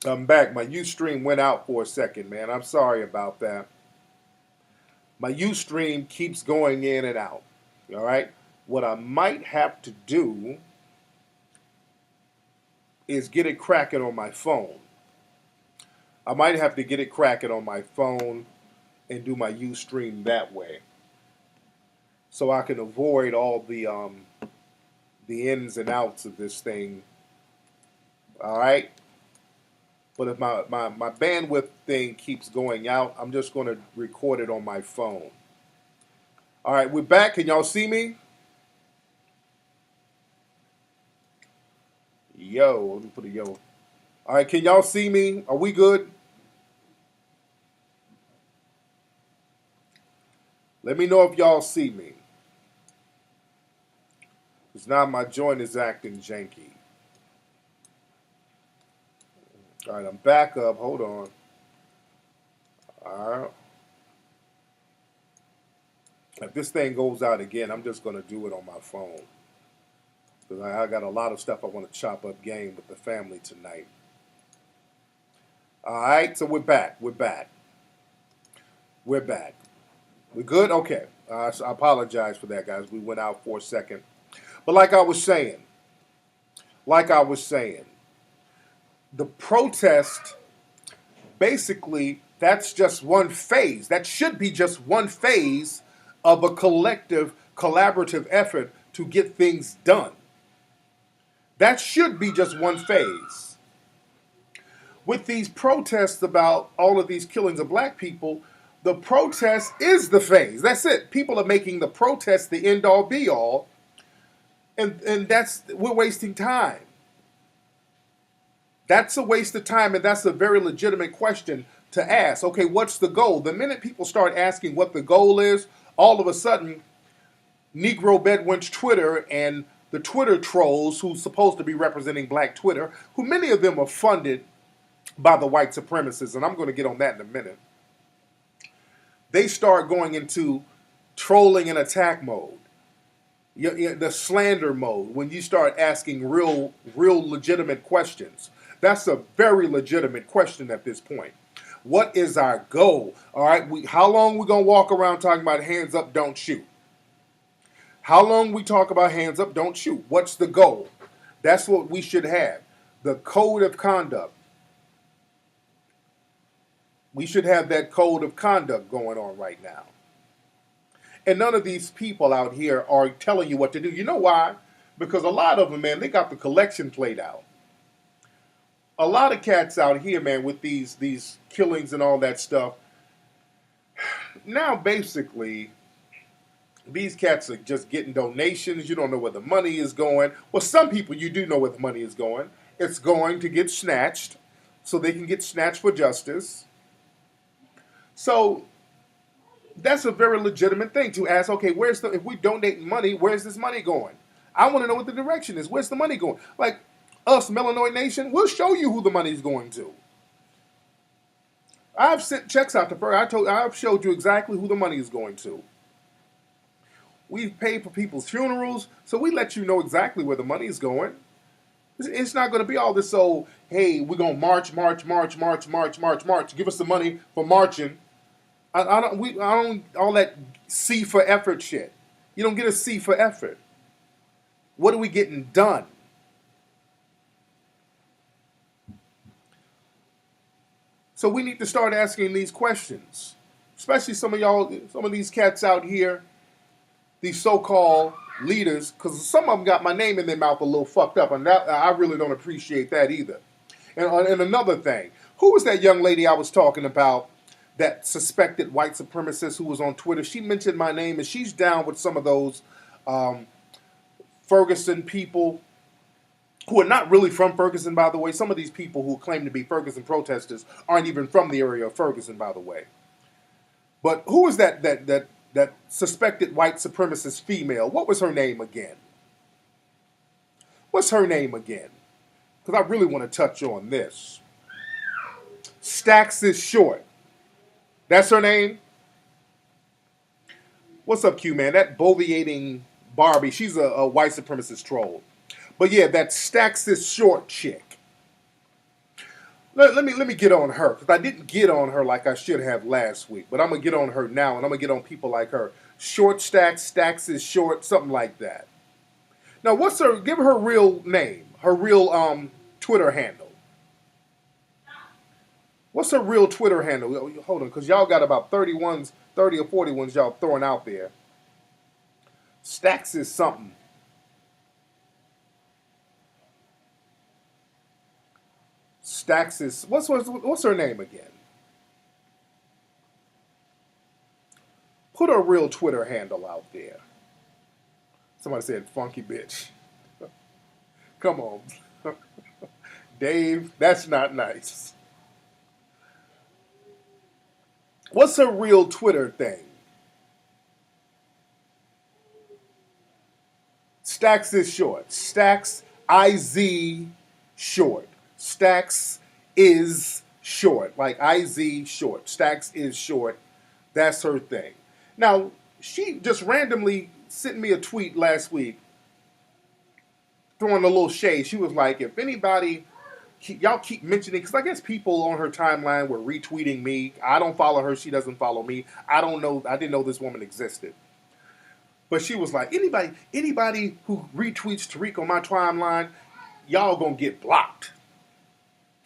I'm back. My Ustream went out for a second, man. I'm sorry about that. My Ustream keeps going in and out. All right. What I might have to do is get it cracking on my phone. I might have to get it cracking on my phone and do my Ustream that way, so I can avoid all the ins and outs of this thing. All right. But if my bandwidth thing keeps going out, I'm just going to record it on my phone. All right, we're back. Can y'all see me? Yo, let me put a yo. All right, can y'all see me? Are we good? Let me know if y'all see me. Because now my joint is acting janky. All right, I'm back up. Hold on. All right. If this thing goes out again, I'm just going to do it on my phone. Because I got a lot of stuff I want to chop up game with the family tonight. All right, so we're back. We're back. We're back. We good? Okay. I apologize for that, guys. We went out for a second. But like I was saying, the protest, basically, that's just one phase. That should be just one phase of a collective, collaborative effort to get things done. That should be just one phase. With these protests about all of these killings of black people, the protest is the phase. That's it. People are making the protest the end all be all, and we're wasting time. That's a waste of time, and that's a very legitimate question to ask. Okay, what's the goal? The minute people start asking what the goal is, all of a sudden, Negro Bedouin's Twitter and the Twitter trolls, who's supposed to be representing Black Twitter, who many of them are funded by the white supremacists, and I'm going to get on that in a minute. They start going into trolling and attack mode, the slander mode, when you start asking real legitimate questions. That's a very legitimate question at this point. What is our goal? All right, how long we going to walk around talking about hands up, don't shoot? How long we talk about hands up, don't shoot? What's the goal? That's what we should have. The code of conduct. We should have that code of conduct going on right now. And none of these people out here are telling you what to do. You know why? Because a lot of them, man, they got the collection played out. A lot of cats out here, man, with these killings and all that stuff. Now, basically, these cats are just getting donations. You don't know where the money is going. Well, some people, you do know where the money is going. It's going to get snatched so they can get snatched for justice. So that's a very legitimate thing to ask. Okay, if we donate money, where's this money going? I want to know what the direction is. Where's the money going? Like us, Melanoid Nation, we'll show you who the money's going to. I've sent checks out to FERG. I've showed you exactly who the money is going to. We've paid for people's funerals, so we let you know exactly where the money is going. It's not going to be all this, hey, we're going to march. Give us the money for marching. I don't all that C for effort shit. You don't get a C for effort. What are we getting done? So we need to start asking these questions, especially some of these cats out here, these so-called leaders, because some of them got my name in their mouth a little fucked up, and that, I really don't appreciate that either. And another thing, who was that young lady I was talking about? That suspected white supremacist who was on Twitter. She mentioned my name, and she's down with some of those Ferguson people who are not really from Ferguson, by the way. Some of these people who claim to be Ferguson protesters aren't even from the area of Ferguson, by the way. But who was that suspected white supremacist female? What was her name again? What's her name again? Because I really want to touch on this. Stacks is short. That's her name? What's up, Q, man? That boviating Barbie, she's a white supremacist troll. But yeah, that Stacks is short chick. let me get on her because I didn't get on her like I should have last week, but I'm gonna get on her now, and I'm gonna get on people like her. Short Stacks, Stacks is short, something like that. Now, what's her? Give her real name, her real Twitter handle. What's her real Twitter handle? Hold on, because y'all got about 30 or 40 ones y'all throwing out there. Stacks is something. Stacks is what's her name again? Put her real Twitter handle out there. Somebody said funky bitch. Come on. Dave, that's not nice. What's her real Twitter thing? Stacks is short. Stacks IZ short. Stacks is short. Like IZ short. Stacks is short. That's her thing. Now, she just randomly sent me a tweet last week throwing a little shade. She was like, if anybody, y'all keep mentioning, because I guess people on her timeline were retweeting me. I don't follow her. She doesn't follow me. I don't know. I didn't know this woman existed. But she was like, anybody who retweets Tariq on my timeline, y'all gonna get blocked.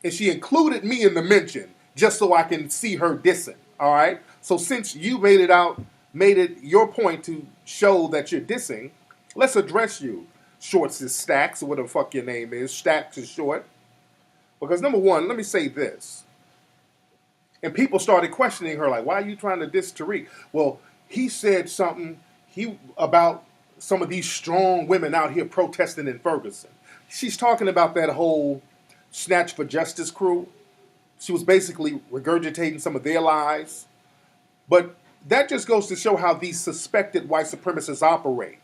And she included me in the mention just so I can see her dissing. All right. So since you made it your point to show that you're dissing, let's address you. Shorts is Stacks, or whatever the fuck your name is. Stacks is short. Because number one, let me say this. And people started questioning her, like, why are you trying to diss Tariq? Well, he said something about some of these strong women out here protesting in Ferguson. She's talking about that whole Snatch for Justice crew. She was basically regurgitating some of their lies. But that just goes to show how these suspected white supremacists operate.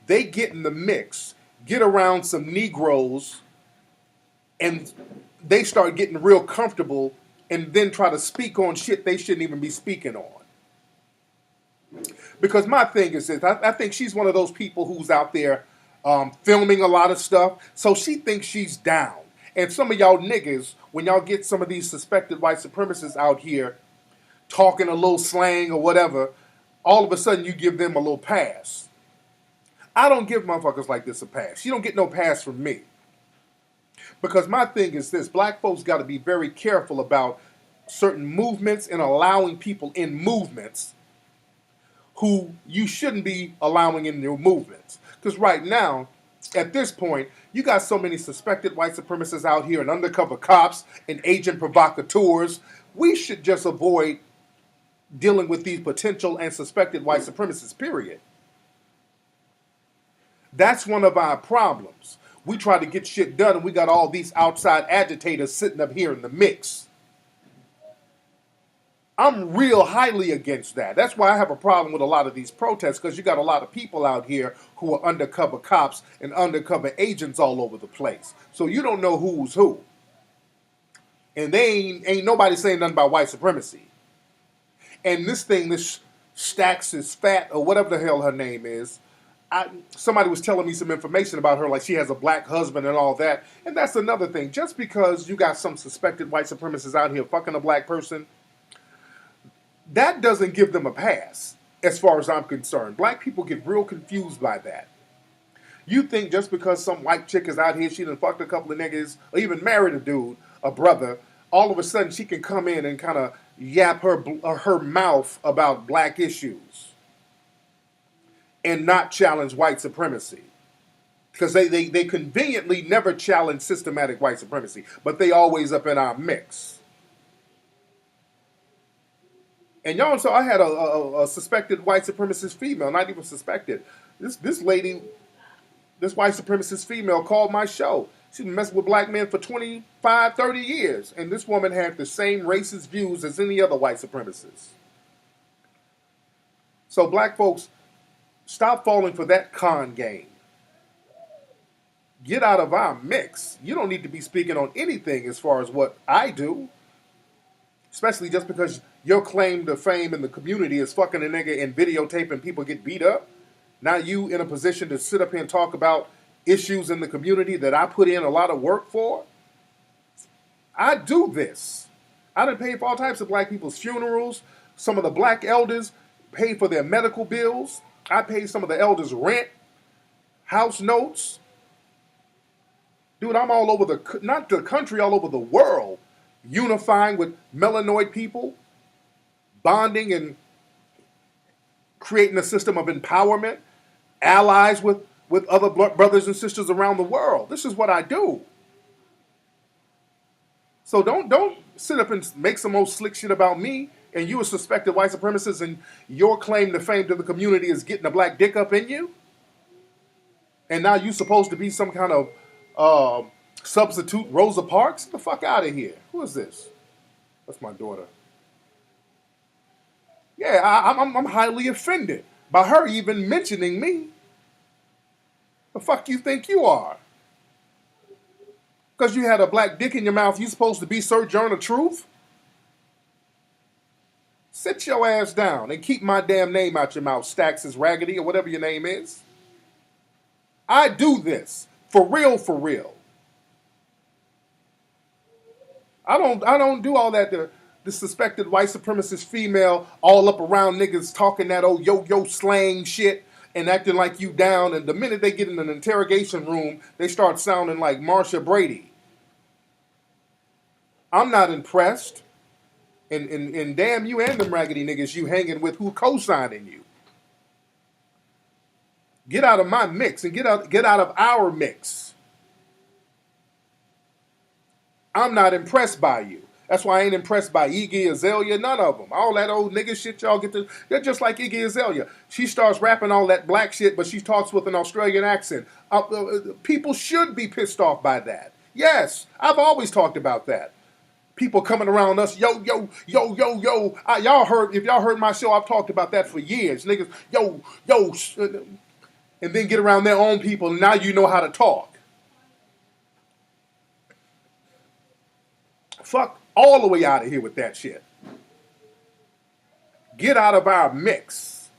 They get in the mix, get around some Negroes, and they start getting real comfortable and then try to speak on shit they shouldn't even be speaking on. Because my thing is this, I think she's one of those people who's out there filming a lot of stuff, so she thinks she's down. And some of y'all niggas, when y'all get some of these suspected white supremacists out here talking a little slang or whatever, all of a sudden you give them a little pass. I don't give motherfuckers like this a pass. You don't get no pass from me. Because my thing is this, black folks got to be very careful about certain movements and allowing people in movements who you shouldn't be allowing in your movements. Because right now, at this point, you got so many suspected white supremacists out here and undercover cops and agent provocateurs. We should just avoid dealing with these potential and suspected white supremacists, period. That's one of our problems. We try to get shit done and we got all these outside agitators sitting up here in the mix. I'm real highly against that. That's why I have a problem with a lot of these protests, because you got a lot of people out here who are undercover cops and undercover agents all over the place. So you don't know who's who. And they ain't nobody saying nothing about white supremacy. And this Stacks is fat, or whatever the hell her name is, somebody was telling me some information about her, like she has a black husband and all that. And that's another thing. Just because you got some suspected white supremacists out here fucking a black person, that doesn't give them a pass, as far as I'm concerned. Black people get real confused by that. You think just because some white chick is out here, she done fucked a couple of niggas, or even married a dude, a brother, all of a sudden she can come in and kind of yap her mouth about black issues and not challenge white supremacy. Because they conveniently never challenge systematic white supremacy, but they always up in our mix. And y'all saw I had a suspected white supremacist female, not even suspected. This lady, this white supremacist female called my show. She's been messing with black men for 25, 30 years. And this woman had the same racist views as any other white supremacist. So black folks, stop falling for that con game. Get out of our mix. You don't need to be speaking on anything as far as what I do. Especially just because your claim to fame in the community is fucking a nigga and videotaping people get beat up. Now you in a position to sit up here and talk about issues in the community that I put in a lot of work for. I do this. I done paid for all types of black people's funerals. Some of the black elders paid for their medical bills. I paid some of the elders' rent, house notes. Dude, I'm all over not the country, all over the world, unifying with melanoid people, bonding and creating a system of empowerment, allies with other brothers and sisters around the world. This is what I do. So don't sit up and make some old slick shit about me and you a suspected white supremacist and your claim to fame to the community is getting a black dick up in you? And now you supposed to be some kind of substitute Rosa Parks? Get the fuck out of here. Who is this? That's my daughter. Yeah, I'm highly offended by her even mentioning me. The fuck you think you are? Because you had a black dick in your mouth, you supposed to be Sojourner Truth? Sit your ass down and keep my damn name out your mouth, Stacks is Raggedy or whatever your name is. I do this. For real, for real. I don't do all that. The suspected white supremacist female all up around niggas talking that old yo-yo slang shit and acting like you down. And the minute they get in an interrogation room, they start sounding like Marsha Brady. I'm not impressed. And damn you and them raggedy niggas you hanging with who co-signing you. Get out of my mix and get out of our mix. I'm not impressed by you. That's why I ain't impressed by Iggy Azalea, none of them. All that old nigga shit y'all get to, they're just like Iggy Azalea. She starts rapping all that black shit, but she talks with an Australian accent. People should be pissed off by that. Yes, I've always talked about that. People coming around us, yo, yo, yo, yo, yo. If y'all heard my show, I've talked about that for years. Niggas, yo, yo, and then get around their own people, and now you know how to talk. Fuck all the way out of here with that shit. Get out of our mix.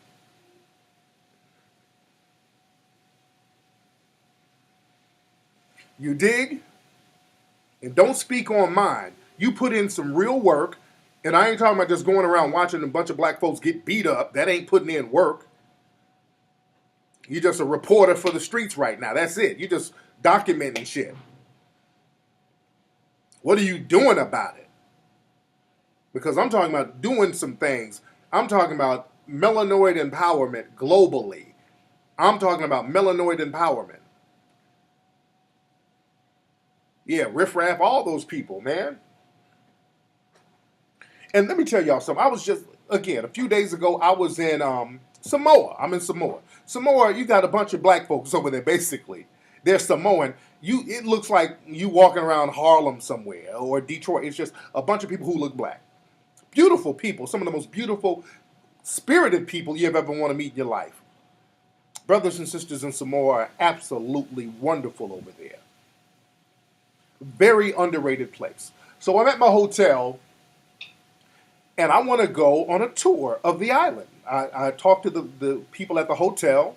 You dig? And don't speak on mine. You put in some real work, and I ain't talking about just going around watching a bunch of black folks get beat up. That ain't putting in work. You're just a reporter for the streets right now. That's it. You're just documenting shit. What are you doing about it? Because I'm talking about doing some things. I'm talking about melanoid empowerment globally. I'm talking about melanoid empowerment. Yeah, riffraff, all those people, man. And let me tell y'all something. I was just, again, a few days ago, I was in Samoa. I'm in Samoa. Samoa, you got a bunch of black folks over there, basically. They're Samoan. It looks like you walking around Harlem somewhere or Detroit. It's just a bunch of people who look black. Beautiful people. Some of the most beautiful, spirited people you've ever want to meet in your life. Brothers and sisters in Samoa are absolutely wonderful over there. Very underrated place. So I'm at my hotel, and I want to go on a tour of the island. I talked to the people at the hotel,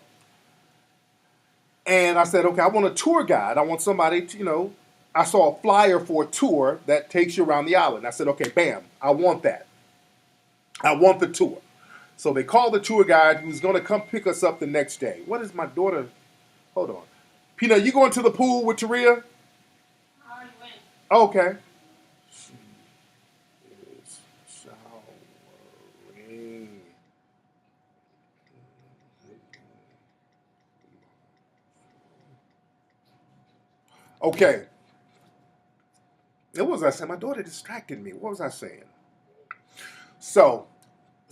and I said, okay, I want a tour guide. I want somebody to, I saw a flyer for a tour that takes you around the island. I said, okay, bam, I want that. I want the tour. So they called the tour guide who's going to come pick us up the next day. What is my daughter? Hold on. Peanut, you going to the pool with Taria? I already went. Okay. She is showering. Okay. What was I saying? My daughter distracted me. What was I saying? So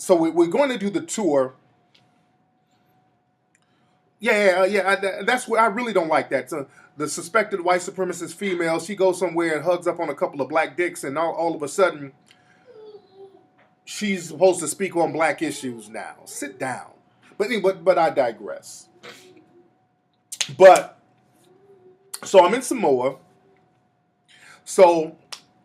we're going to do the tour. Yeah. That's where I really don't like that. So the suspected white supremacist female, she goes somewhere and hugs up on a couple of black dicks, and all of a sudden, she's supposed to speak on black issues now. Sit down. But I digress. But so I'm in Samoa. So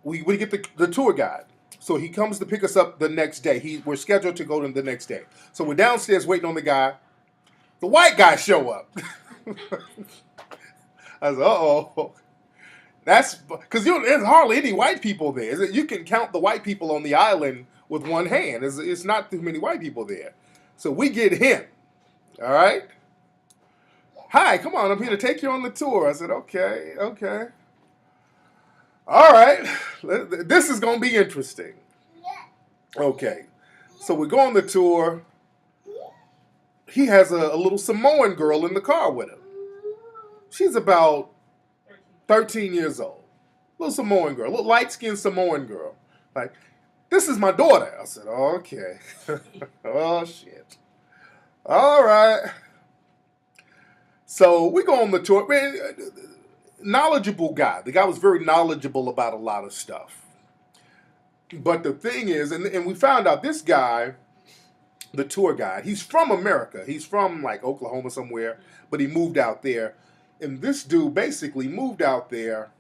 we get the tour guide. So he comes to pick us up the next day. We're scheduled to go to the next day. So we're downstairs waiting on the guy. The white guy show up. I was like, uh-oh. That's because there's hardly any white people there. You can count the white people on the island with one hand. It's not too many white people there. So we get him. All right. Hi, come on, I'm here to take you on the tour. I said, okay, okay. All right. This is going to be interesting. Okay. So we go on the tour. He has a little Samoan girl in the car with him. She's about 13 years old. Little Samoan girl, little light-skinned Samoan girl. Like, this is my daughter. I said, okay. Oh, shit. All right. So we go on the tour. Man, knowledgeable guy. The guy was very knowledgeable about a lot of stuff. But the thing is, and we found out this guy, the tour guide, he's from America. He's from like Oklahoma somewhere, but he moved out there. And this dude basically moved out there,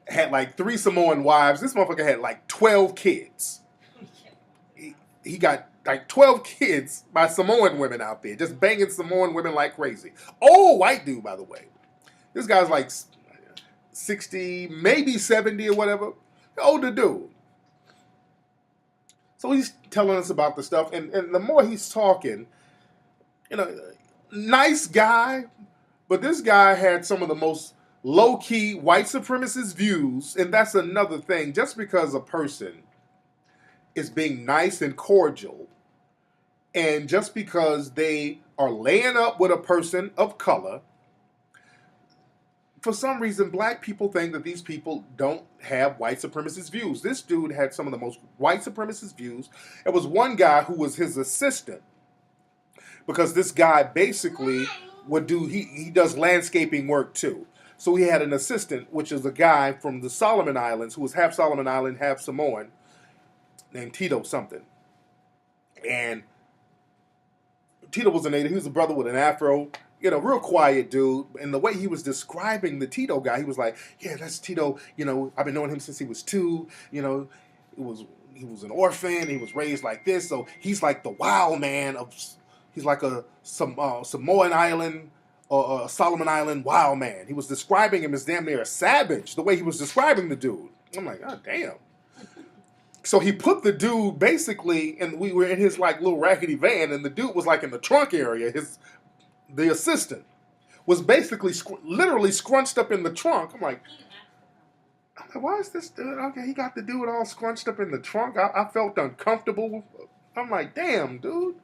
had like 3 Samoan wives. This motherfucker had like 12 kids. He got like 12 kids by Samoan women out there, just banging Samoan women like crazy. Old white dude, by the way. This guy's like 60, maybe 70 or whatever. Older dude. So he's telling us about the stuff, and the more he's talking, nice guy, but this guy had some of the most low-key white supremacist views, and that's another thing. Just because a person is being nice and cordial, and just because they are laying up with a person of color, for some reason, black people think that these people don't have white supremacist views. This dude had some of the most white supremacist views. There was one guy who was his assistant, because this guy basically he does landscaping work too. So he had an assistant, which is a guy from the Solomon Islands who was half Solomon Island, half Samoan, named Tito something. And Tito was a native. He was a brother with an afro. Real quiet dude. And the way he was describing the Tito guy, he was like, yeah, that's Tito. I've been knowing him since he was 2. He was an orphan. He was raised like this. So he's like the wild man he's like a Samoan Island or a Solomon Island wild man. He was describing him as damn near a savage, the way he was describing the dude. I'm like, oh, damn. So he put the dude basically, and we were in his like little rackety van, and the dude was like in the trunk area. The assistant was basically literally scrunched up in the trunk. I'm like, why is this dude? Okay, he got the dude all scrunched up in the trunk. I felt uncomfortable. I'm like, damn, dude.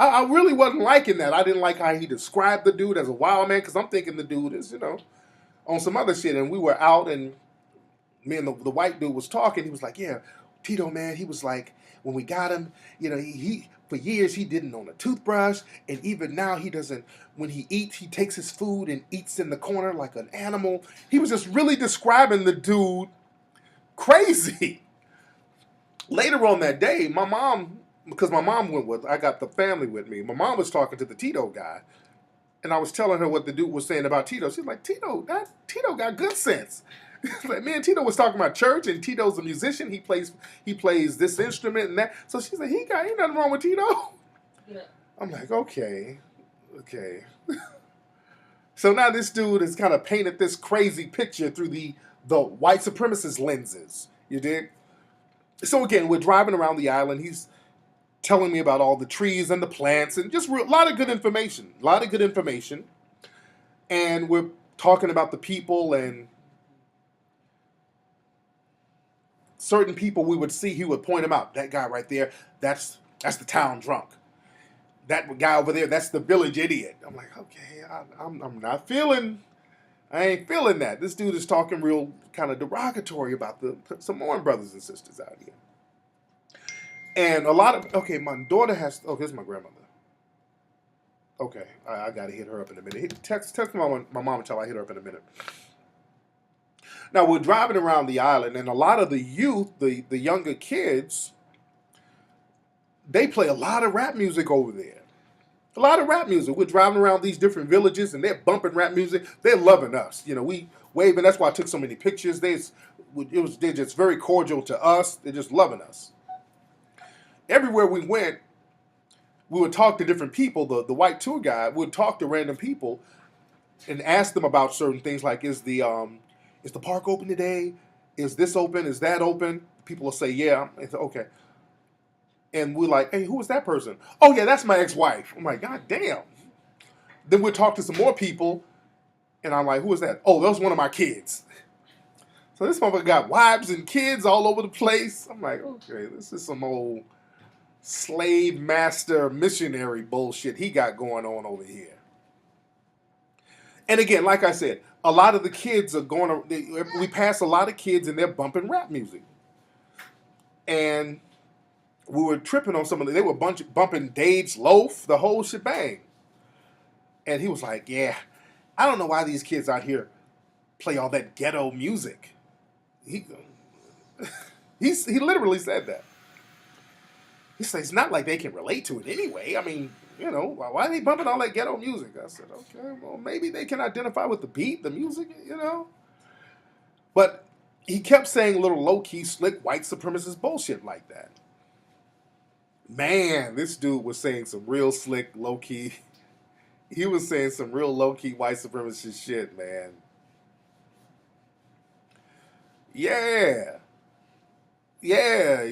I really wasn't liking that. I didn't like how he described the dude as a wild man, because I'm thinking the dude is, on some other shit. And we were out, and me and the white dude was talking. He was like, yeah, Tito, man, he was like, when we got him, he for years he didn't own a toothbrush, and even now he doesn't. When he eats, he takes his food and eats in the corner like an animal. He was just really describing the dude crazy. Later on that day, my mom, because my mom I got the family with me. My mom was talking to the Tito guy, and I was telling her what the dude was saying about Tito. She's like, Tito got good sense. Like, me and Tito was talking about church, and Tito's a musician. He plays this instrument and that. So she's like, ain't nothing wrong with Tito. Yeah. I'm like, okay. So now this dude has kind of painted this crazy picture through the white supremacist lenses. You dig? So again, we're driving around the island. He's telling me about all the trees and the plants and just a lot of good information. And we're talking about the people, and certain people we would see, he would point them out. That guy right there, that's the town drunk. That guy over there, that's the village idiot. I'm like, okay, I'm not feeling, I ain't feeling that. This dude is talking real kind of derogatory about the Samoan brothers and sisters out here. And a lot of, my daughter here's my grandmother. Okay, I got to hit her up in a minute. Text my mom and tell I hit her up in a minute. Now, we're driving around the island, and a lot of the youth, the younger kids, they play a lot of rap music over there. A lot of rap music. We're driving around these different villages, and they're bumping rap music. They're loving us. We waving. That's why I took so many pictures. They're just very cordial to us. They're just loving us. Everywhere we went, we would talk to different people. The white tour guide would talk to random people and ask them about certain things, like, is the Is the park open today? Is this open? Is that open? People will say, yeah. It's okay. And we're like, hey, who is that person? Oh, yeah, that's my ex-wife. I'm like, God damn. Then we'll talk to some more people, and I'm like, who is that? Oh, that was one of my kids. So this motherfucker got wives and kids all over the place. I'm like, okay, this is some old slave master missionary bullshit he got going on over here. And again, like I said, a lot of the kids are going to, we pass a lot of kids and they're bumping rap music. And we were tripping on some of they were bumping Dave's Loaf, the whole shebang. And he was like, yeah, I don't know why these kids out here play all that ghetto music. He literally said that. He said, it's not like they can relate to it anyway. I mean, you know, why are they bumping all that ghetto music? I said, okay, well, maybe they can identify with the beat, the music, you know. But he kept saying little low-key, slick, white supremacist bullshit like that. Man, this dude was saying some real slick, low-key. He was saying some real low-key white supremacist shit, man. Yeah. Yeah.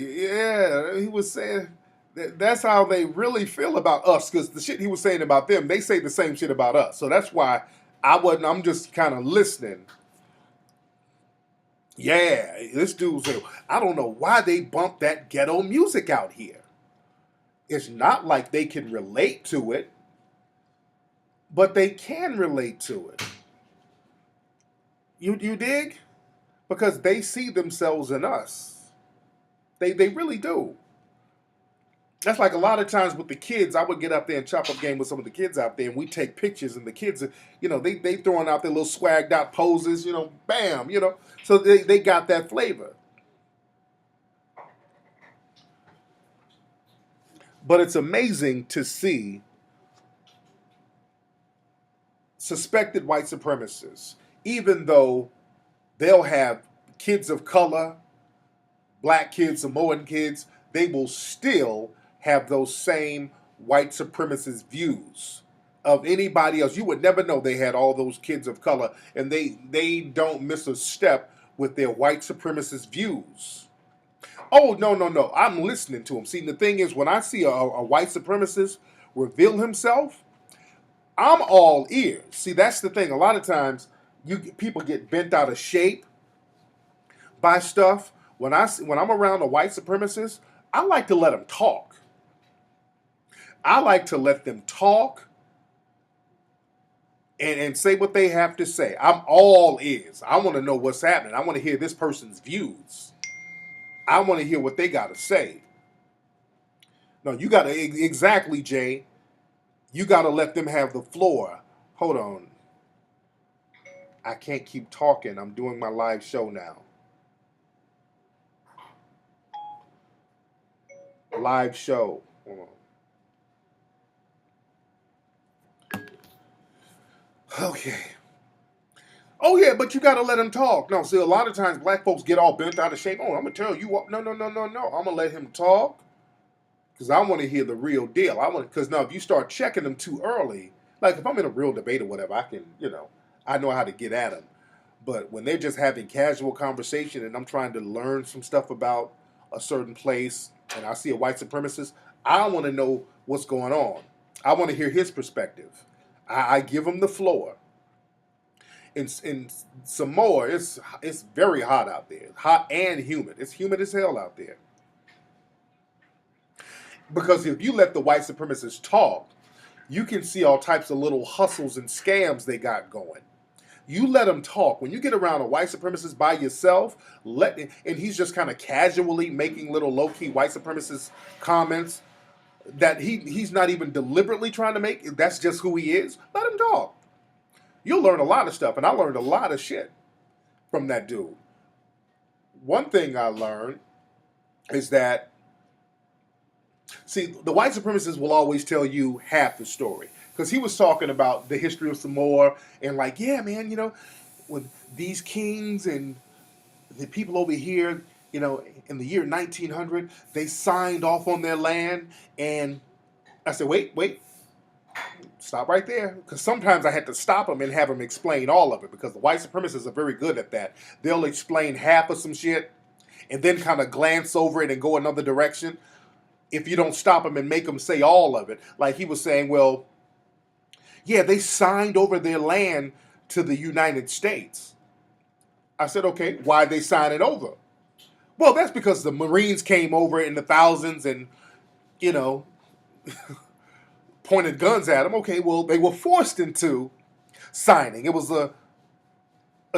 He was saying that's how they really feel about us, because the shit he was saying about them, they say the same shit about us. So that's why I'm just kind of listening. Yeah, this dude said, I don't know why they bump that ghetto music out here. It's not like they can relate to it, but they can relate to it. You dig? Because they see themselves in us. They really do. That's like a lot of times with the kids, I would get up there and chop up game with some of the kids out there, and we take pictures, and the kids, you know, they throwing out their little swagged out poses, you know, bam, you know. So they got that flavor. But it's amazing to see suspected white supremacists, even though they'll have kids of color, black kids, Samoan kids, they will still have those same white supremacist views of anybody else. You would never know they had all those kids of color, and they don't miss a step with their white supremacist views. Oh, no. I'm listening to them. See, the thing is, when I see a white supremacist reveal himself, I'm all ears. See, that's the thing. A lot of times, people get bent out of shape by stuff. When I'm around a white supremacist, I like to let them talk. I like to let them talk and say what they have to say. I'm all ears. I want to know what's happening. I want to hear this person's views. I want to hear what they got to say. No, you got to, exactly, Jay. You got to let them have the floor. Hold on. I can't keep talking. I'm doing my live show now. Live show. Hold on. Okay. Oh yeah, but you gotta let him talk. No, see, a lot of times black folks get all bent out of shape. Oh, I'm gonna tell you what. No. I'm gonna let him talk because I want to hear the real deal. Because now if you start checking them too early, like if I'm in a real debate or whatever, I can, I know how to get at them. But when they're just having casual conversation and I'm trying to learn some stuff about a certain place, and I see a white supremacist, I want to know what's going on. I want to hear his perspective. I give him the floor. In Samoa, it's very hot out there. Hot and humid. It's humid as hell out there. Because if you let the white supremacists talk, you can see all types of little hustles and scams they got going. You let them talk. When you get around a white supremacist by yourself, and he's just kind of casually making little low-key white supremacist comments that he's not even deliberately trying to make. That's just who he is. Let him talk. You'll learn a lot of stuff, and I learned a lot of shit from that dude. One thing I learned is that, see, the white supremacists will always tell you half the story. Because he was talking about the history of Samoa, and like, yeah, man, when these kings and the people over here, in the year 1900, they signed off on their land, and I said, wait. stop right there, because sometimes I had to stop them and have them explain all of it, because the white supremacists are very good at that. They'll explain half of some shit and then kind of glance over it and go another direction. If you don't stop them and make them say all of it, like he was saying, well, yeah, they signed over their land to the United States. I said, okay, why'd they sign it over? Well, that's because the Marines came over in the thousands and, you know, pointed guns at them. Okay, well, they were forced into signing. It was a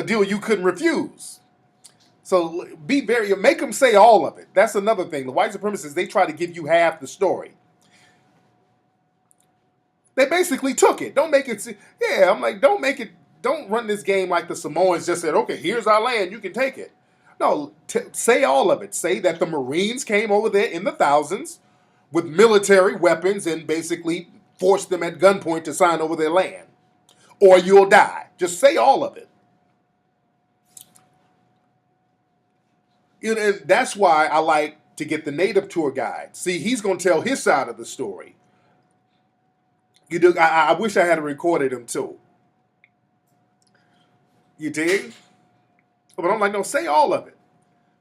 deal you couldn't refuse. So make them say all of it. That's another thing. The white supremacists, they try to give you half the story. They basically took it. Don't make it, yeah, I'm like, don't run this game like the Samoans just said, okay, here's our land, you can take it. No, say all of it. Say that the Marines came over there in the thousands with military weapons and basically forced them at gunpoint to sign over their land. Or you'll die. Just say all of it. And that's why I like to get the native tour guide. See, he's going to tell his side of the story. You do. I wish I had recorded him too. You dig? But I'm like, no, say all of it.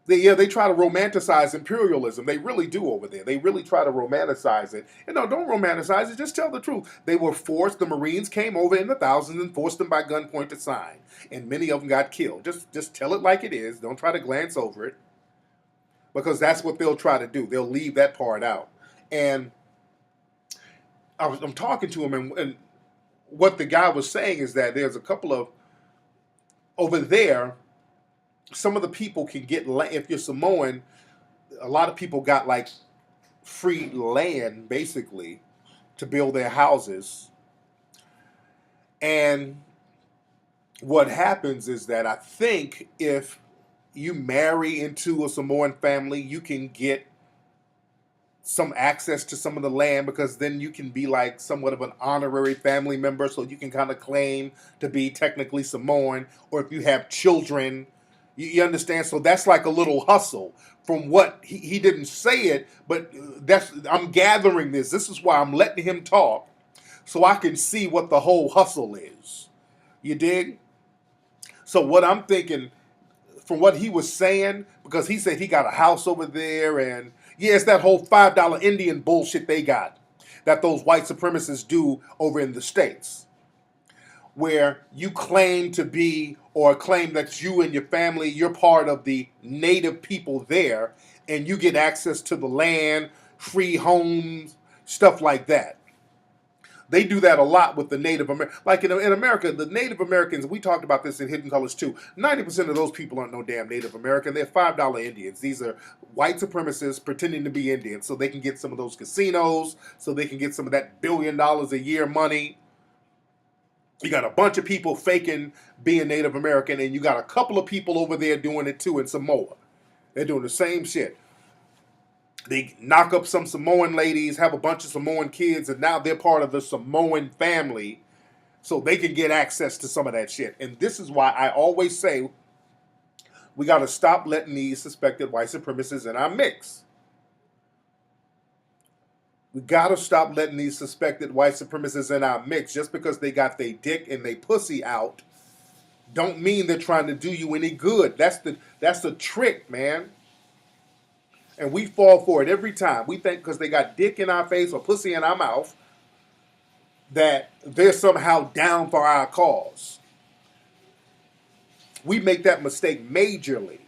They try to romanticize imperialism. They really do over there. They really try to romanticize it. And no, don't romanticize it. Just tell the truth. They were forced. The Marines came over in the thousands and forced them by gunpoint to sign. And many of them got killed. Just tell it like it is. Don't try to glance over it. Because that's what they'll try to do. They'll leave that part out. And I'm talking to him, and what the guy was saying is that there's a couple of, over there, some of the people can get, if you're Samoan, a lot of people got like free land basically to build their houses. And what happens is that I think if you marry into a Samoan family, you can get some access to some of the land, because then you can be like somewhat of an honorary family member, so you can kind of claim to be technically Samoan. Or if you have children, you understand? So that's like a little hustle. From what he didn't say it, but I'm gathering this. This is why I'm letting him talk, so I can see what the whole hustle is. You dig? So what I'm thinking, from what he was saying, because he said he got a house over there, and yeah, it's that whole $5 Indian bullshit they got, that those white supremacists do over in the States, where you claim to be, or claim that you and your family, you're part of the native people there, and you get access to the land, free homes, stuff like that. They do that a lot with the Native Americans. Like in America, the Native Americans, we talked about this in Hidden Colors too, 90% of those people aren't no damn Native American. They're $5 Indians. These are white supremacists pretending to be Indians so they can get some of those casinos, so they can get some of that $1 billion a year money. You got a bunch of people faking being Native American, and you got a couple of people over there doing it too in Samoa. They're doing the same shit. They knock up some Samoan ladies, have a bunch of Samoan kids, and now they're part of the Samoan family, so they can get access to some of that shit. And this is why I always say we got to stop letting these suspected white supremacists in our mix. We got to stop letting these suspected white supremacists in our mix. Just because they got their dick and their pussy out don't mean they're trying to do you any good. That's the trick, man. And we fall for it every time. We think because they got dick in our face or pussy in our mouth that they're somehow down for our cause. We make that mistake majorly.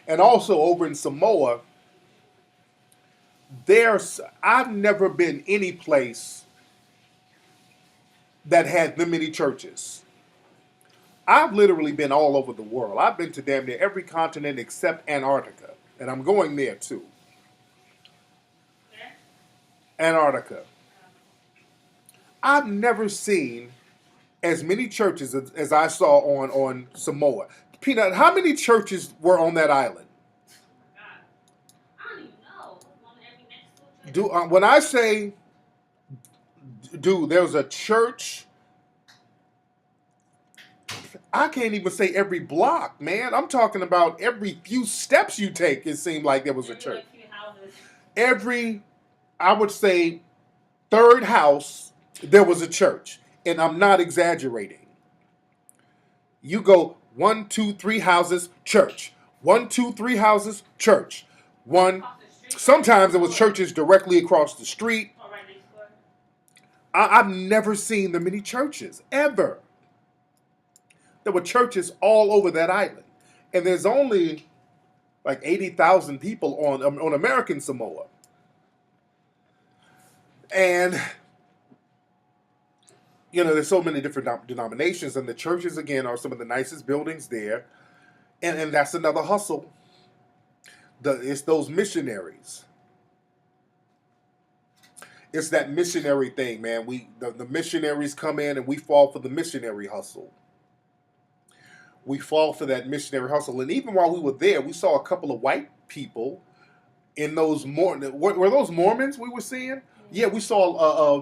And also over in Samoa, I've never been any place that had that many churches. I've literally been all over the world. I've been to damn near every continent except Antarctica. And I'm going there too. Antarctica. I've never seen as many churches as I saw on Samoa. Peanut, how many churches were on that island? I don't even know. One every next to each other. When I say, dude, there's a church. I can't even say every block, man. I'm talking about every few steps you take, it seemed like there was a church. Few houses. Every, I would say, third house there was a church, and I'm not exaggerating. You go one, two, three houses, church. One, two, three houses, church. One. Across the street, right next Sometimes it was door. churches directly across the street. Or right next door. I've never seen the many churches ever. There were churches all over that island, and there's only like 80,000 people on American Samoa, and there's so many different denominations, and the churches again are some of the nicest buildings there, and that's another hustle. It's those missionaries. It's that missionary thing, man. The missionaries come in, and we fall for the missionary hustle. We fall for that missionary hustle, and even while we were there, we saw a couple of white people in those were those Mormons we were seeing? Yeah, we saw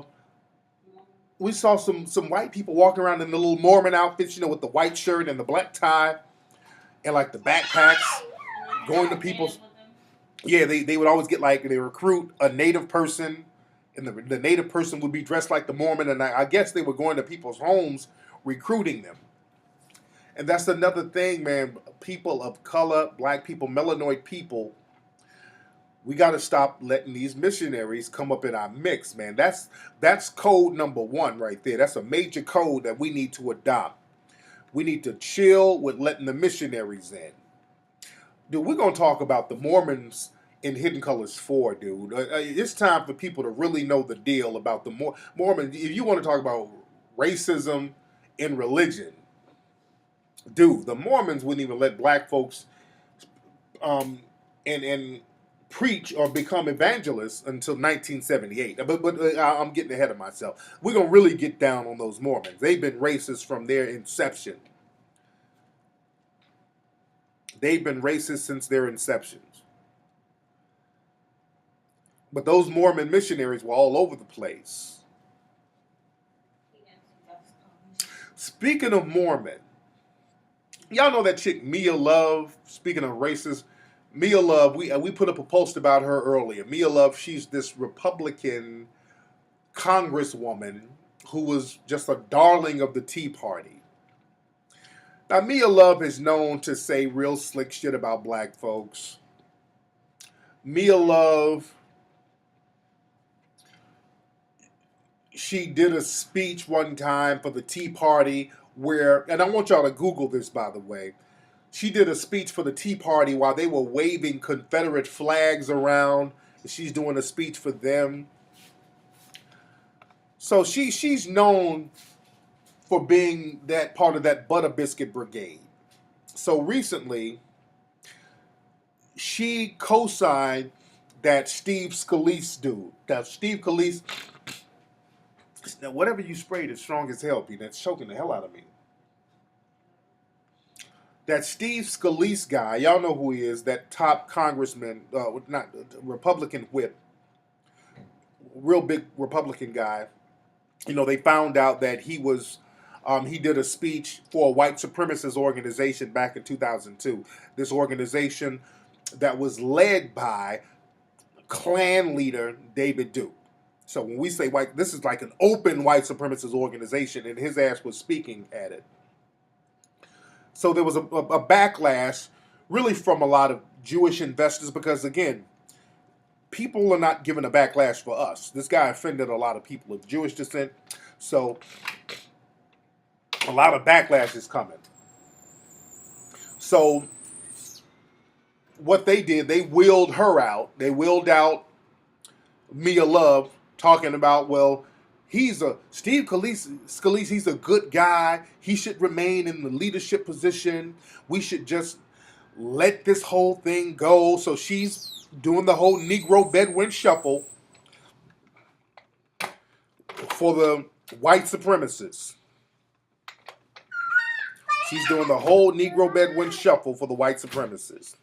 some white people walking around in the little Mormon outfits, with the white shirt and the black tie and like the backpacks, going to people's. Yeah, they would always get they recruit a native person, and the native person would be dressed like the Mormon, and I guess they were going to people's homes recruiting them. And that's another thing, man. People of color, black people, melanoid people, we got to stop letting these missionaries come up in our mix, man. That's code number one right there. That's a major code that we need to adopt. We need to chill with letting the missionaries in. Dude, we're going to talk about the Mormons in Hidden Colors 4, dude. It's time for people to really know the deal about the Mormons. If you want to talk about racism in religion, dude, the Mormons wouldn't even let black folks and preach or become evangelists until 1978. But I'm getting ahead of myself. We're going to really get down on those Mormons. They've been racist from their inception. They've been racist since their inceptions. But those Mormon missionaries were all over the place. Speaking of Mormon, y'all know that chick Mia Love. Speaking of racist, Mia Love. We put up a post about her earlier. Mia Love. She's this Republican congresswoman who was just a darling of the Tea Party. Now Mia Love is known to say real slick shit about black folks. Mia Love. She did a speech one time for the Tea Party and I want y'all to Google this, by the way. She did a speech for the Tea Party while they were waving Confederate flags around. She's doing a speech for them. So she's known for being that part of that Butter Biscuit Brigade. So recently, she co-signed that Steve Scalise dude. Now, Steve Scalise, now whatever you sprayed is strong as hell, Pete. That's choking the hell out of me. That Steve Scalise guy, y'all know who he is, that top congressman, not Republican whip, real big Republican guy. They found out that he did a speech for a white supremacist organization back in 2002. This organization that was led by Klan leader David Duke. So when we say white, this is like an open white supremacist organization, and his ass was speaking at it. So there was a backlash really from a lot of Jewish investors because, again, people are not giving a backlash for us. This guy offended a lot of people of Jewish descent. So a lot of backlash is coming. So what they did, they wheeled her out. They wheeled out Mia Love talking about, well, Steve Scalise, he's a good guy. He should remain in the leadership position. We should just let this whole thing go. So she's doing the whole Negro Bedouin shuffle for the white supremacists. She's doing the whole Negro Bedouin shuffle for the white supremacists.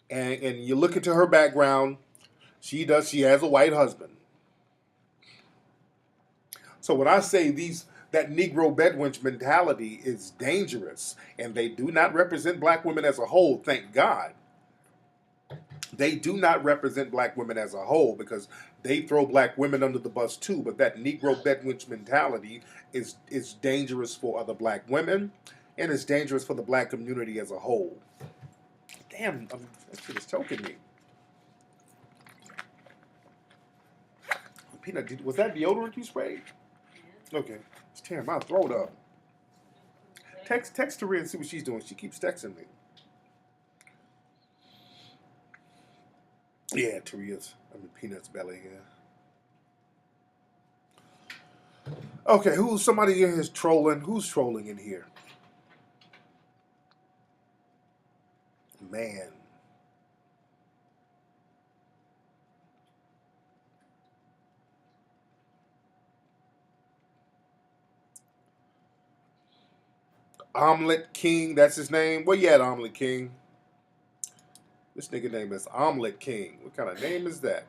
And you look into her background, she has a white husband. So when I say that Negro Bedouin mentality is dangerous, and they do not represent black women as a whole, thank God. They do not represent black women as a whole because they throw black women under the bus too. But that Negro bedwitch mentality is dangerous for other black women, and it's dangerous for the black community as a whole. Damn, that shit is choking me. Peanut, was that deodorant you sprayed? Okay, it's tearing my throat up. Text Taria and see what she's doing. She keeps texting me. Yeah, Taria's. I'm in Peanut's belly here. Okay, who's somebody in here is trolling? Who's trolling in here? Man. Omelet King, that's his name. Where you at, Omelet King? This nigga name is Omelet King. What kind of name is that?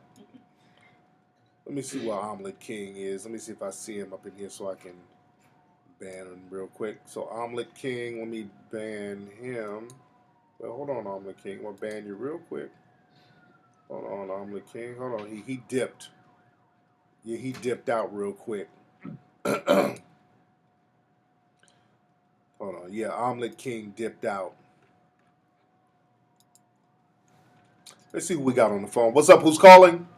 Let me see what Omelet King is. Let me see if I see him up in here so I can ban him real quick. So Omelet King, let me ban him. Well, hold on, Omelet King. I'm gonna ban you real quick. Hold on, Omelet King. Hold on. He dipped. Yeah, he dipped out real quick. Hold on. Yeah, Omelet King dipped out. Let's see who we got on the phone. What's up? Who's calling?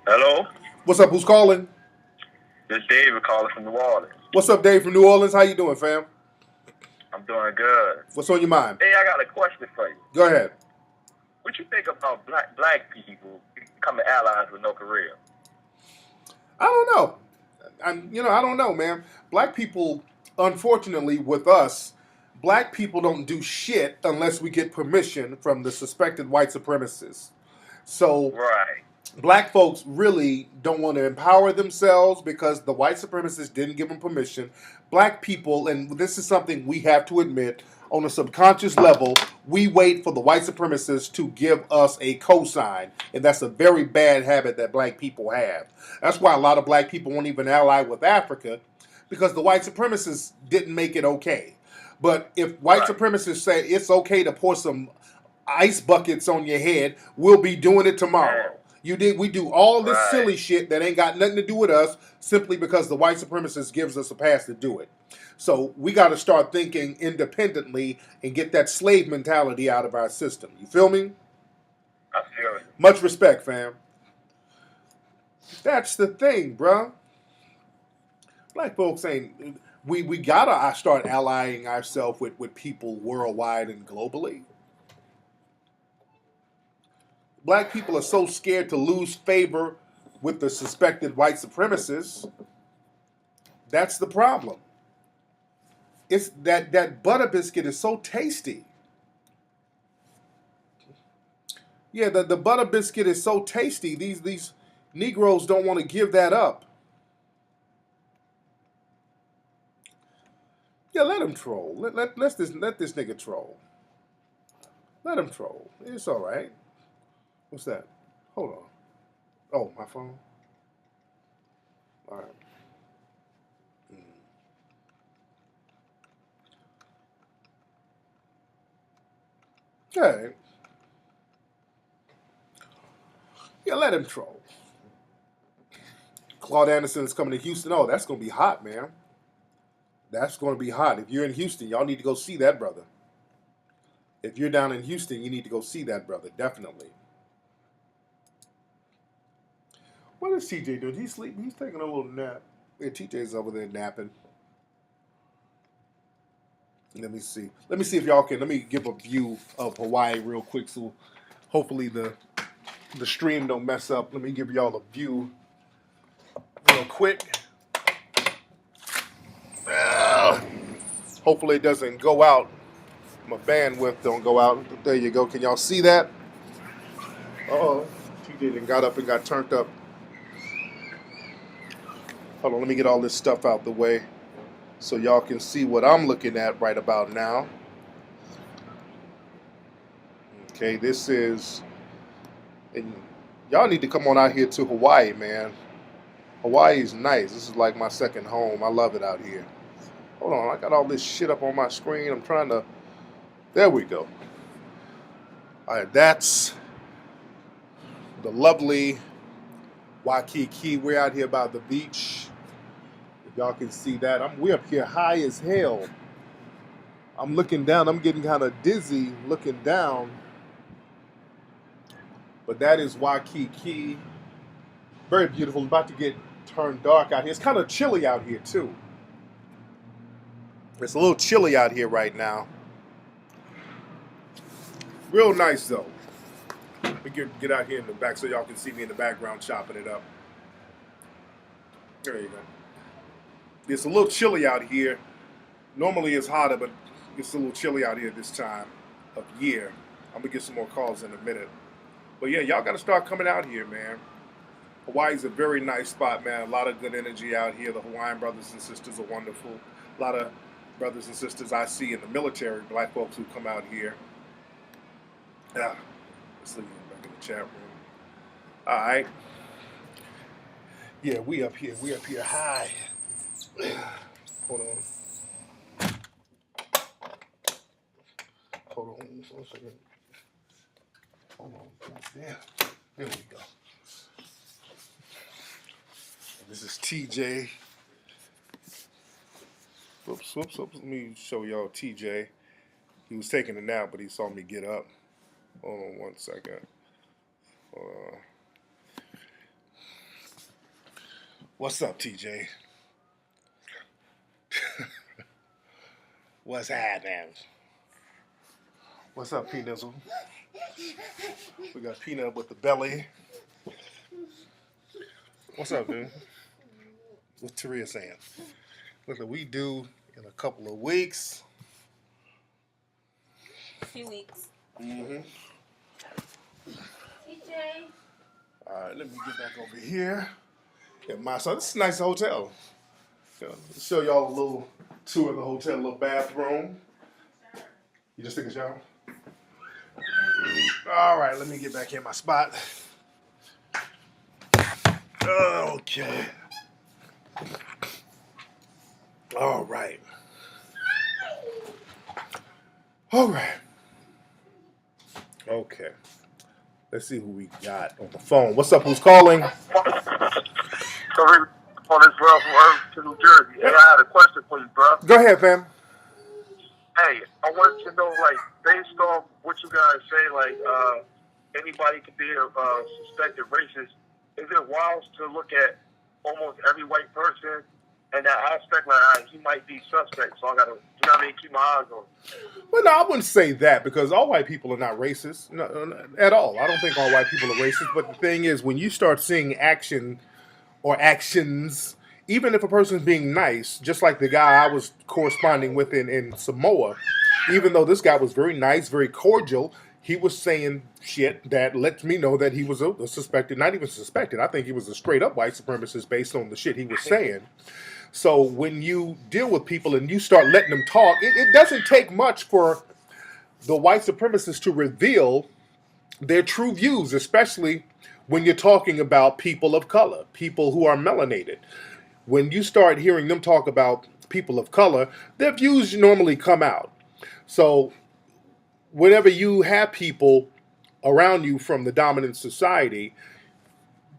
Hello? What's up? Who's calling? This is David calling from New Orleans. What's up, Dave from New Orleans? How you doing, fam? I'm doing good. What's on your mind? Hey, I got a question for you. Go ahead. What you think about black people becoming allies with North Korea? I don't know. I don't know, man. Black people, unfortunately, with us, black people don't do shit unless we get permission from the suspected white supremacists. So, Right. black folks really don't want to empower themselves because the white supremacists didn't give them permission. Black people, and this is something we have to admit, on a subconscious level, we wait for the white supremacists to give us a cosign, and that's a very bad habit that black people have. That's why a lot of black people won't even ally with Africa, because the white supremacists didn't make it okay. But if white supremacists say it's okay to pour some ice buckets on your head, we'll be doing it tomorrow. We do all this silly shit that ain't got nothing to do with us simply because the white supremacist gives us a pass to do it. So we got to start thinking independently and get that slave mentality out of our system. You feel me? I feel it. Much respect, fam. That's the thing, bruh. Black folks ain't. We gotta start allying ourselves with people worldwide and globally. Black people are so scared to lose favor with the suspected white supremacists. That's the problem. It's that butter biscuit is so tasty. Yeah, the butter biscuit is so tasty. These Negroes don't want to give that up. Yeah, let him troll. Let this nigga troll. Let him troll. It's all right. What's that? Hold on. Oh, my phone. All right. Okay. Yeah, let him troll. Claude Anderson is coming to Houston. Oh, that's going to be hot, man. That's going to be hot. If you're in Houston, y'all need to go see that brother. If you're down in Houston, you need to go see that brother. Definitely. What is TJ doing? He's sleeping. He's taking a little nap. Yeah, TJ's over there napping. Let me see. Let me see if y'all can. Let me give a view of Hawaii real quick, so hopefully the stream don't mess up. Let me give y'all a view real quick. Hopefully it doesn't go out. My bandwidth don't go out. There you go. Can y'all see that? Uh-oh. TJ then got up and got turned up. Hold on. Let me get all this stuff out the way so y'all can see what I'm looking at right about now. Okay, this is... And y'all need to come on out here to Hawaii, man. Hawaii is nice. This is like my second home. I love it out here. Hold on, I got all this shit up on my screen. I'm trying to... There we go. All right, that's the lovely Waikiki. We're out here by the beach. If y'all can see that, we're up here high as hell. I'm looking down. I'm getting kind of dizzy looking down. But that is Waikiki. Very beautiful. About to get turned dark out here. It's kind of chilly out here too. It's a little chilly out here right now. Real nice though. Let me get out here in the back so y'all can see me in the background chopping it up. There you go. It's a little chilly out here. Normally it's hotter, but it's a little chilly out here this time of year. I'm gonna get some more calls in a minute. But yeah, y'all gotta start coming out here, man. Hawaii's a very nice spot, man. A lot of good energy out here. The Hawaiian brothers and sisters are wonderful. A lot of brothers and sisters I see in the military, black folks who come out here. Yeah, let's see back in the chat room. All right. Yeah, we up here high. Hold on. Hold on for a second. Hold on. There we go. This is TJ. Whoops. Let me show y'all TJ. He was taking a nap, but he saw me get up. Hold on one second. What's up, TJ? What's happening? What's up, P-Nizzle? We got Peanut with the belly. What's up, dude? What's Taria saying? Look what we do in a couple of weeks. A few weeks. Mm-hmm. TJ. All right, let me get back over here. At my son, this is a nice hotel. Show y'all a little tour of the hotel, a little bathroom. You just take a shower? All right, let me get back in my spot. Okay. All right. Okay. Let's see who we got on the phone. What's up? Who's calling? Sorry, on this bro from Irving to New Jersey. Hey, I had a question for you, bro. Go ahead, fam. Hey, I wanted to know, like, based on what you guys say, like, anybody could be a suspected racist. Is it wild to look at almost every white person and that aspect, like, he might be suspect, so I gotta, keep my eyes on him? Well, no, I wouldn't say that because all white people are not racist at all. I don't think all white people are racist. But the thing is, when you start seeing action or actions, even if a person's being nice, just like the guy I was corresponding with in Samoa, even though this guy was very nice, very cordial, he was saying shit that lets me know that he was a suspected, not even suspected. I think he was a straight up white supremacist based on the shit he was saying. So when you deal with people and you start letting them talk, it doesn't take much for the white supremacists to reveal their true views, especially when you're talking about people of color, people who are melanated. When you start hearing them talk about people of color, their views normally come out. So whenever you have people around you from the dominant society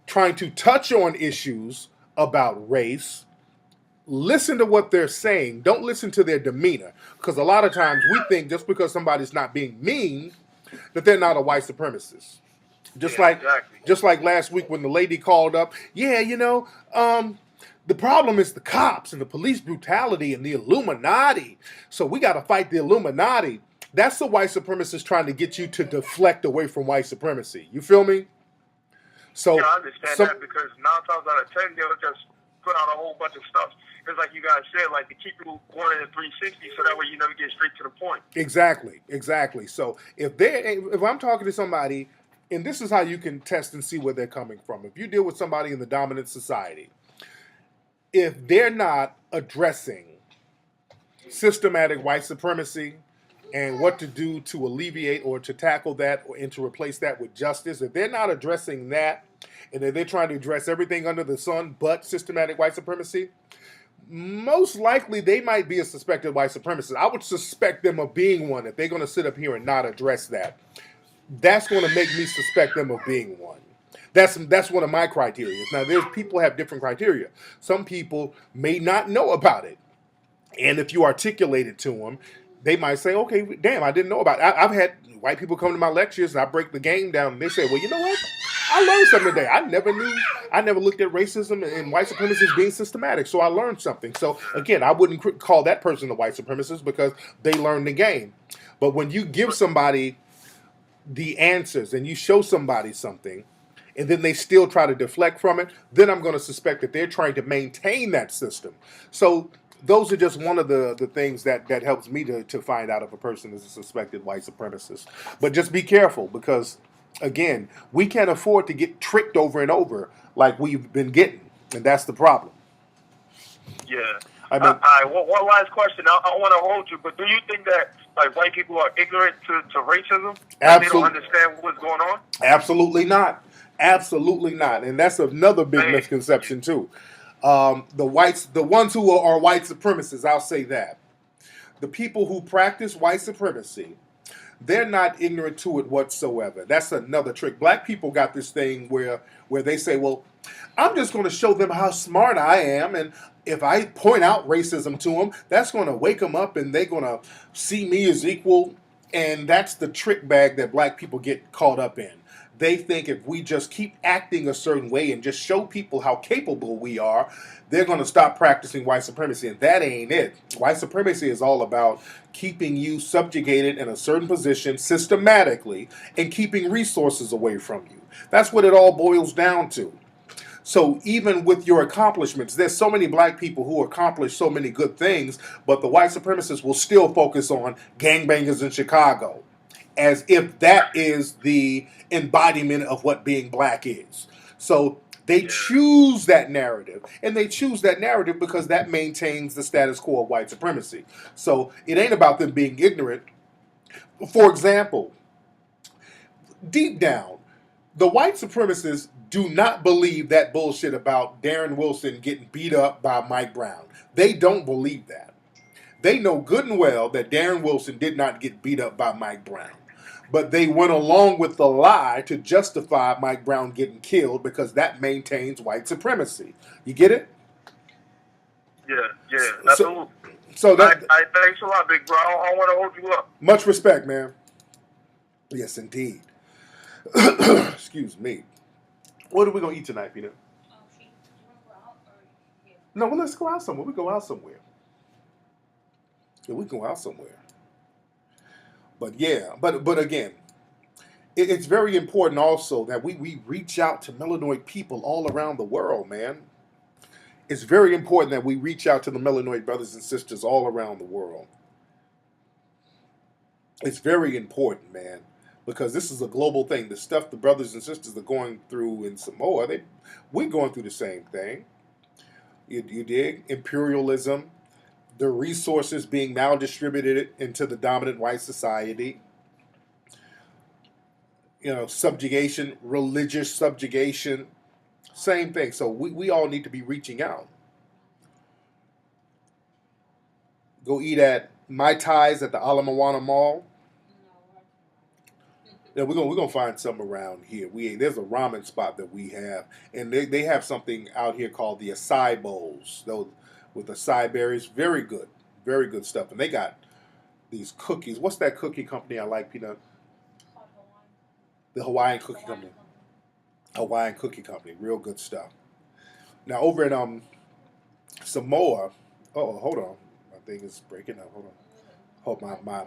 trying to touch on issues about race, listen to what they're saying. Don't listen to their demeanor. Because a lot of times we think just because somebody's not being mean, that they're not a white supremacist. Just like last week when the lady called up, the problem is the cops and the police brutality and the Illuminati. So we got to fight the Illuminati. That's the white supremacist trying to get you to deflect away from white supremacy. You feel me? So yeah, I understand that because 9 times out of 10, they'll just put out a whole bunch of stuff. It's like you guys said, like to keep you going in 360 so that way you never get straight to the point. Exactly. So if I'm talking to somebody, and this is how you can test and see where they're coming from. If you deal with somebody in the dominant society, if they're not addressing systematic white supremacy and what to do to alleviate or to tackle that and to replace that with justice, if they're not addressing that and if they're trying to address everything under the sun but systematic white supremacy, most likely they might be a suspected white supremacist. I would suspect them of being one if they're going to sit up here and not address that. That's going to make me suspect them of being one. That's one of my criteria. Now, there's people have different criteria. Some people may not know about it, and if you articulate it to them, they might say, "Okay, damn, I didn't know about it." I've had white people come to my lectures, and I break the game down, and they say, "Well, you know what? I learned something today. I never knew. I never looked at racism and white supremacy as being systematic. So I learned something." So again, I wouldn't call that person a white supremacist because they learned the game. But when you give somebody the answers and you show somebody something, and then they still try to deflect from it, then I'm going to suspect that they're trying to maintain that system. So those are just one of the things that helps me to find out if a person is a suspected white supremacist. But just be careful because, again, we can't afford to get tricked over and over like we've been getting, and that's the problem. Yeah. I mean, all right. Well, one last question. I want to hold you, but do you think that like white people are ignorant to racism? Like, they don't understand what's going on? Absolutely not. Absolutely not. And that's another big misconception too. The ones who are white supremacists, I'll say that. The people who practice white supremacy, they're not ignorant to it whatsoever. That's another trick. Black people got this thing where they say, well, I'm just going to show them how smart I am, and if I point out racism to them, that's going to wake them up and they're going to see me as equal. And that's the trick bag that black people get caught up in. They think if we just keep acting a certain way and just show people how capable we are, they're going to stop practicing white supremacy. And that ain't it. White supremacy is all about keeping you subjugated in a certain position systematically and keeping resources away from you. That's what it all boils down to. So even with your accomplishments, there's so many black people who accomplish so many good things, but the white supremacists will still focus on gangbangers in Chicago, as if that is the embodiment of what being black is. So they choose that narrative, and they choose that narrative because that maintains the status quo of white supremacy. So it ain't about them being ignorant. For example, deep down, the white supremacists do not believe that bullshit about Darren Wilson getting beat up by Mike Brown. They don't believe that. They know good and well that Darren Wilson did not get beat up by Mike Brown. But they went along with the lie to justify Mike Brown getting killed because that maintains white supremacy. You get it? Yeah, absolutely. So that, I thanks a lot, big bro. I want to hold you up. Much respect, man. Yes, indeed. Excuse me. What are we going to eat tonight, Peanut? You want to go out or here? No, well, let's go out somewhere. We go out somewhere. Yeah, we go out somewhere. But yeah, but again, it's very important also that we reach out to melanoid people all around the world, man. It's very important that we reach out to the melanoid brothers and sisters all around the world. It's very important, man, because this is a global thing. The stuff the brothers and sisters are going through in Samoa, we're going through the same thing. You dig? Imperialism, the resources being maldistributed into the dominant white society. Subjugation, religious subjugation, same thing. So we all need to be reaching out. Go eat at Mai Tais at the Ala Moana Mall. Yeah, we're gonna find some around here. There's a ramen spot that we have, and they have something out here called the acai bowls, those with acai berries. Very good stuff. And they got these cookies. What's that cookie company I like, Peanut? The Hawaiian Cookie Company. Hawaiian Cookie Company. Real good stuff. Now over in Samoa. Oh, hold on. My thing is breaking up. Hold on. Hold my